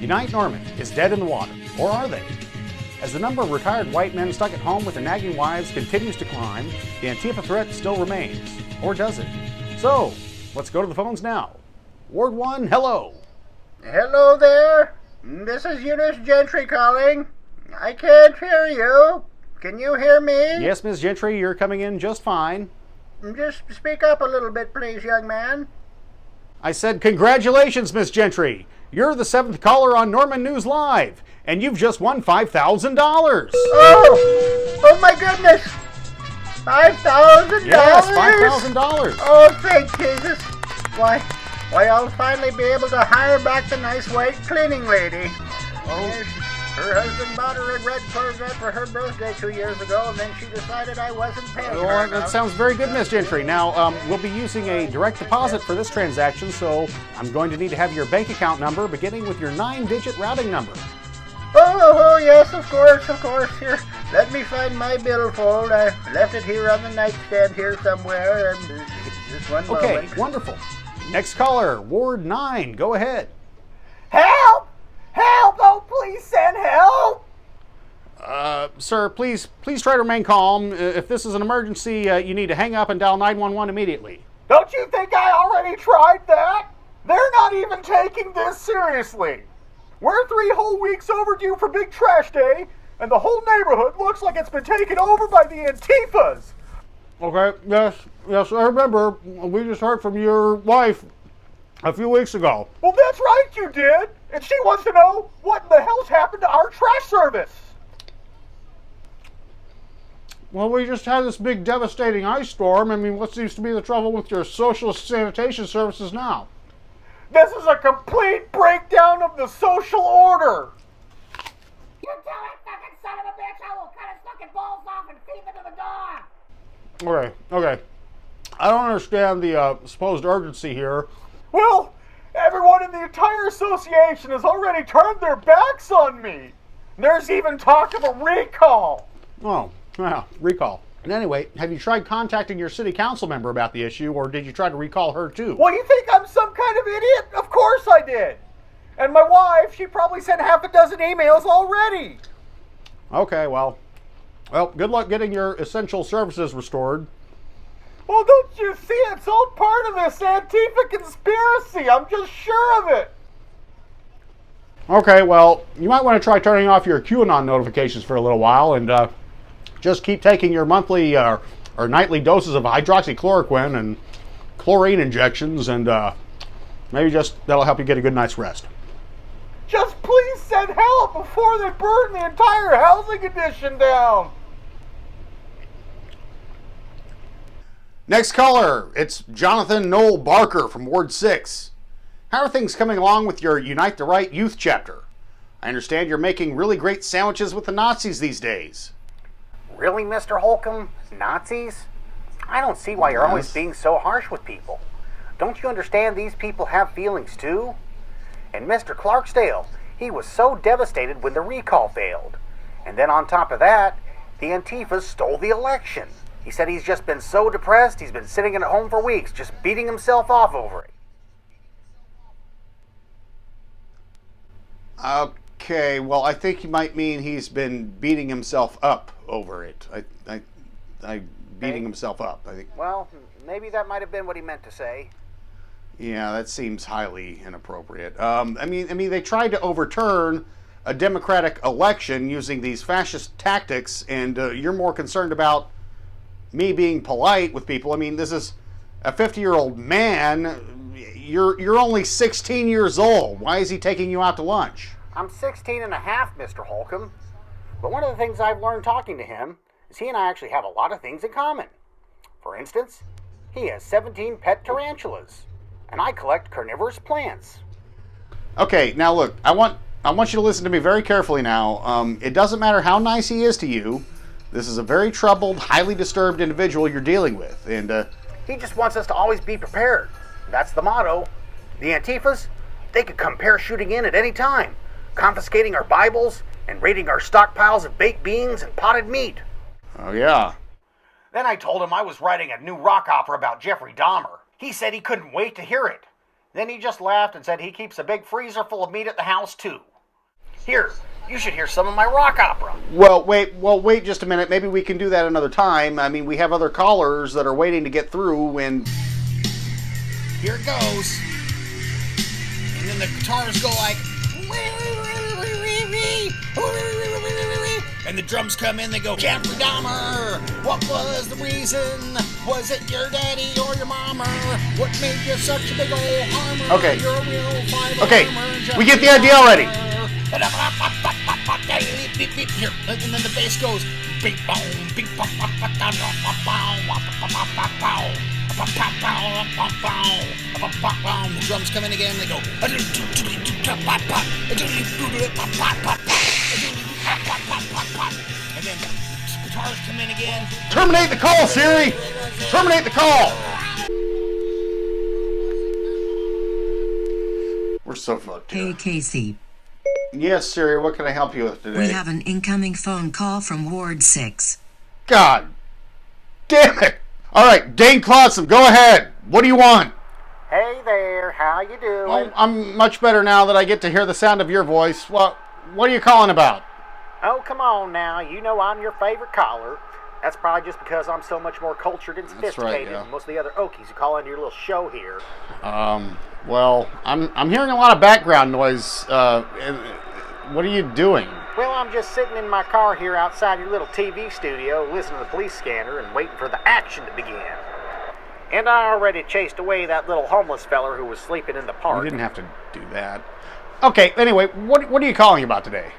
Unite Norman is dead in the water, or are they? As the number of retired white men stuck at home with their nagging wives continues to climb, the Antifa threat still remains. Or does it? So, let's go to the phones now. Ward 1, hello. Hello there. This is Ray Gentry calling. I can't hear you. Can you hear me? Yes, Ms. Gentry, you're coming in just fine. Just speak up a little bit, please, young man. I said, congratulations, Ms. Gentry. You're the 7th caller on Norman News Live, and you've just won $5,000. Oh my goodness. $5,000? Yes, $5,000. Oh, thank Jesus. Why, I'll finally be able to hire back the nice white cleaning lady. Oh. Yes, her husband bought her a red Corvette for her birthday 2 years ago, and then she decided I wasn't paying her Well, enough. that sounds very good, Ms. Gentry. Now, we'll be using a direct deposit for this transaction, so I'm going to need to have your bank account number beginning with your 9-digit routing number. Oh, yes, of course. Here, let me find my billfold. I left it here on the nightstand here somewhere, and just one moment. Okay, wonderful. Next caller, Ward 9, go ahead. Help! Help! Oh, please send help! Sir, please try to remain calm. If this is an emergency, you need to hang up and dial 911 immediately. Don't you think I already tried that? They're not even taking this seriously. We're 3 whole weeks overdue for Big Trash Day, and the whole neighborhood looks like it's been taken over by the Antifas. Okay, yes, I remember. We just heard from your wife a few weeks ago. Well, that's right, you did. And she wants to know what in the hell's happened to our trash service. Well, we just had this big devastating ice storm. I mean, what seems to be the trouble with your social sanitation services now? This is a complete breakdown of the social order. You tell that fucking son of a bitch I will cut his fucking balls off and feed them to the dog! Okay. I don't understand the supposed urgency here. Well, everyone in the entire association has already turned their backs on me. There's even talk of a recall. Oh, yeah, recall. And anyway, have you tried contacting your city council member about the issue, or did you try to recall her too? Well, you think I'm some kind of idiot? Of course I did. And my wife, she probably sent half a dozen emails already. Okay, well, good luck getting your essential services restored. Well, don't you see? It's all part of this Antifa conspiracy. I'm just sure of it. Okay, well, you might want to try turning off your QAnon notifications for a little while and just keep taking your monthly or nightly doses of hydroxychloroquine and chlorine injections, and maybe that'll help you get a good night's rest. Just please send help before they burn the entire housing addition down. Next caller, it's Jonathan Noel Barker from Ward 6. How are things coming along with your Unite the Right youth chapter? I understand you're making really great sandwiches with the Nazis these days. Really, Mr. Holcomb? Nazis? I don't see why you're always being so harsh with people. Don't you understand these people have feelings too? And Mr. Clarksdale, he was so devastated when the recall failed. And then on top of that, the Antifas stole the election. He said he's just been so depressed, he's been sitting at home for weeks, just beating himself off over it. Okay, well, I think you might mean he's been beating himself up over it. Beating himself up, I think. Well, maybe that might have been what he meant to say. Yeah, that seems highly inappropriate. I mean, they tried to overturn a democratic election using these fascist tactics, and you're more concerned about me being polite with people. I mean, this is a 50-year-old man. You're only 16 years old. Why is he taking you out to lunch? I'm 16 and a half, Mr. Holcomb. But one of the things I've learned talking to him is he and I actually have a lot of things in common. For instance, he has 17 pet tarantulas, and I collect carnivorous plants. Okay, now look, I want you to listen to me very carefully now. It doesn't matter how nice he is to you. This is a very troubled, highly disturbed individual you're dealing with, and he just wants us to always be prepared. That's the motto. The Antifas, they could come parachuting in at any time, confiscating our Bibles and raiding our stockpiles of baked beans and potted meat. Oh, yeah. Then I told him I was writing a new rock opera about Jeffrey Dahmer. He said he couldn't wait to hear it. Then he just laughed and said he keeps a big freezer full of meat at the house, too. Here, you should hear some of my rock opera. Well, wait just a minute. Maybe we can do that another time. I mean, we have other callers that are waiting to get through, and Here it goes. And then the guitars go like... And the drums come in, they go, Jeffrey Dahmer, what was the reason? Was it your daddy or your mama? What made you such a big old harmer? Okay. You're a real five Okay, harmer, we get the idea already. Here, and then the bass goes, bing bong, bing bong, the drums come in again, they go, and then the guitars come in again. terminate the call, Siri. Terminate the call. We're so fucked Hey, here. Casey. Yes, Siri. What can I help you with today? We have an incoming phone call from Ward 6. God damn it! All right, Dane Clausen, go ahead. What do you want? Hey there, how you doing? Oh, I'm much better now that I get to hear the sound of your voice. What are you calling about? Oh, come on now. You know I'm your favorite caller. That's probably just because I'm so much more cultured and That's sophisticated right, yeah. than most of the other Okies who call into your little show here. Well, I'm hearing a lot of background noise. What are you doing? Well, I'm just sitting in my car here outside your little TV studio, listening to the police scanner and waiting for the action to begin. And I already chased away that little homeless feller who was sleeping in the park. You didn't have to do that. Okay, anyway, what are you calling about today?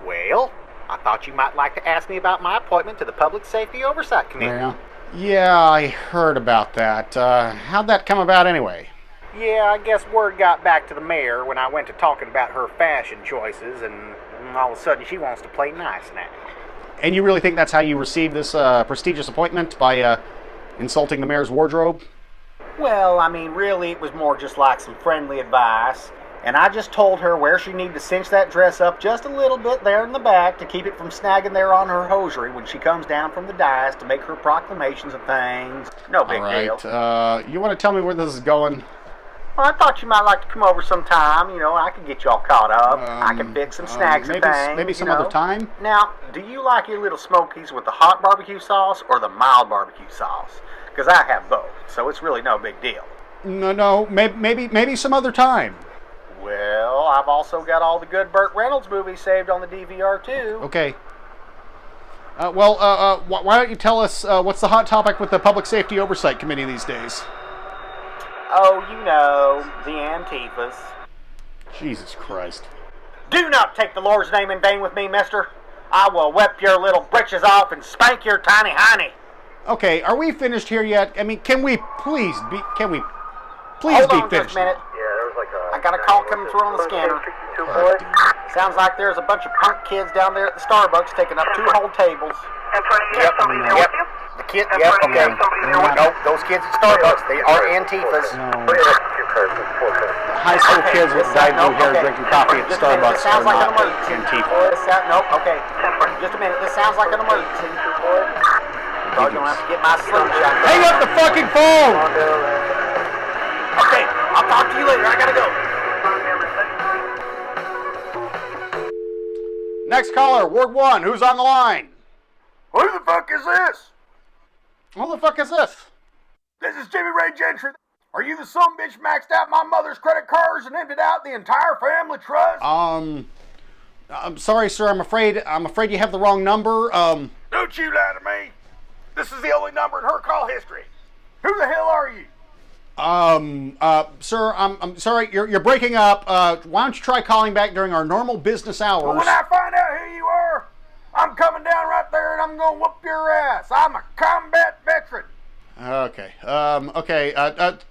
Well, I thought you might like to ask me about my appointment to the Public Safety Oversight Committee. Yeah, I heard about that. How'd that come about anyway? Yeah, I guess word got back to the mayor when I went to talking about her fashion choices, and all of a sudden she wants to play nice now. And you really think that's how you received this prestigious appointment, by insulting the mayor's wardrobe? Well, I mean, really, it was more just like some friendly advice. And I just told her where she needed to cinch that dress up just a little bit there in the back to keep it from snagging there on her hosiery when she comes down from the dais to make her proclamations and things. No big All right. deal. You want to tell me where this is going? Well, I thought you might like to come over sometime. You know, I could get you all caught up. I can fix some snacks and things. Maybe some you know. other time? Now, do you like your little smokies with the hot barbecue sauce or the mild barbecue sauce? Because I have both, so it's really no big deal. No, maybe some other time. Well, I've also got all the good Burt Reynolds movies saved on the DVR, too. Okay. Why don't you tell us what's the hot topic with the Public Safety Oversight Committee these days? Oh, you know, the Antifas. Jesus Christ. Do not take the Lord's name in vain with me, mister. I will whip your little britches off and spank your tiny hiney. Okay, are we finished here yet? I mean, can we please be Hold be on finished? just a minute. I got a call coming through on the scanner. Sounds like there's a bunch of punk kids down there at the Starbucks taking up 2 whole tables. Yep. The kid, yep, okay. Nope, those kids at Starbucks, they are Antifas. No. High school kids with dyed blue hair drinking coffee at Just a minute, Starbucks this sounds are like an not emergency. Antifa. Nope, okay. Just a minute, this sounds like an emergency. You're gonna have to get my slingshot. Hang up the fucking phone! Okay, I'll talk to you later. I gotta go. Next caller, Ward 1, who's on the line? Who the fuck is this? Who the fuck is this? This is Jimmy Ray Gentry. Are you the son bitch maxed out my mother's credit cards and emptied out the entire family trust? I'm sorry, sir. I'm afraid you have the wrong number. Don't you lie to me. This is the only number in her call history. Who the hell are you? Sir, I'm sorry. You're breaking up. Why don't you try calling back during our normal business hours? Well, when I find out who you are, I'm coming down right there and I'm gonna whoop your ass. I'm a combat veteran. Okay.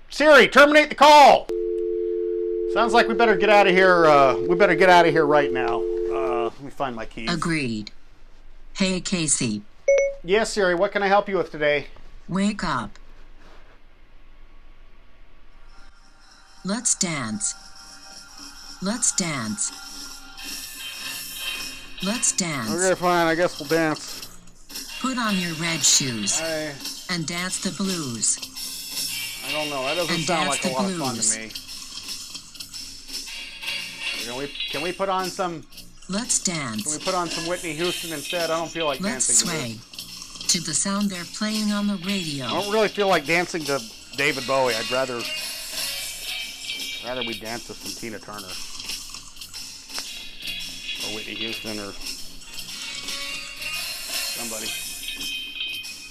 Siri, terminate the call. Sounds like we better get out of here. We better get out of here right now. Let me find my keys. Agreed. Hey, Casey. Yes, Siri. What can I help you with today? Wake up. Let's dance. Let's dance. Let's dance. Okay, fine. I guess we'll dance. Put on your red shoes I and dance the blues. don't know. That doesn't And sound dance like a the lot of fun blues. to me. Can we put on some Let's Can dance. we put on some Whitney Houston instead? I don't feel like Let's dancing to sway this. to the sound they're playing on the radio. I don't really feel like dancing to David Bowie. I'd rather we dance to some Tina Turner or Whitney Houston or somebody.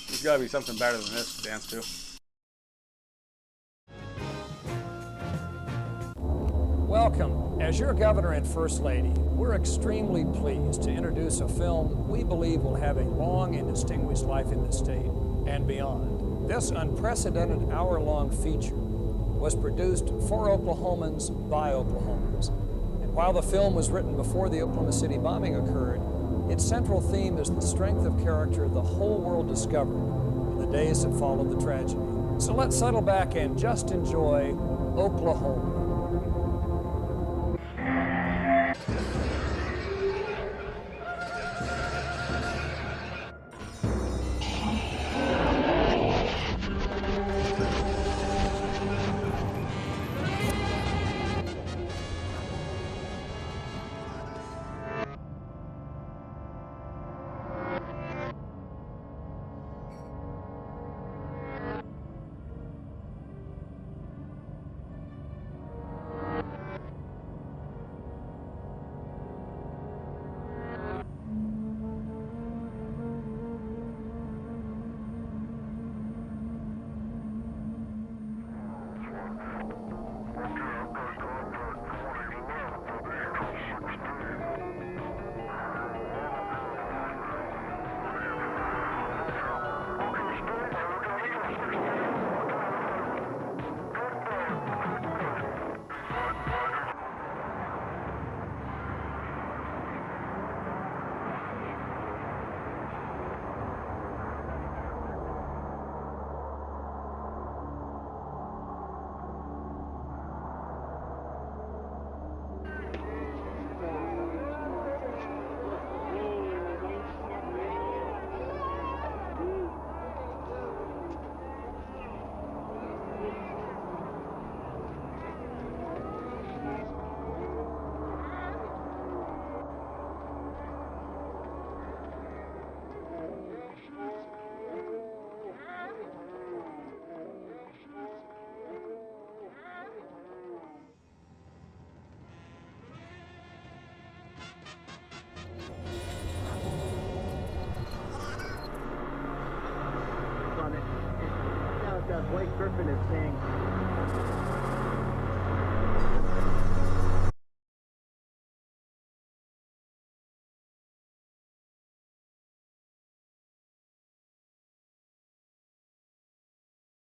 There's got to be something better than this to dance to. Welcome. As your governor and first lady, we're extremely pleased to introduce a film we believe will have a long and distinguished life in the state and beyond. This unprecedented hour-long feature was produced for Oklahomans by Oklahomans. And while the film was written before the Oklahoma City bombing occurred, its central theme is the strength of character the whole world discovered in the days that followed the tragedy. So let's settle back and just enjoy Oklahoma. Blake Griffin is saying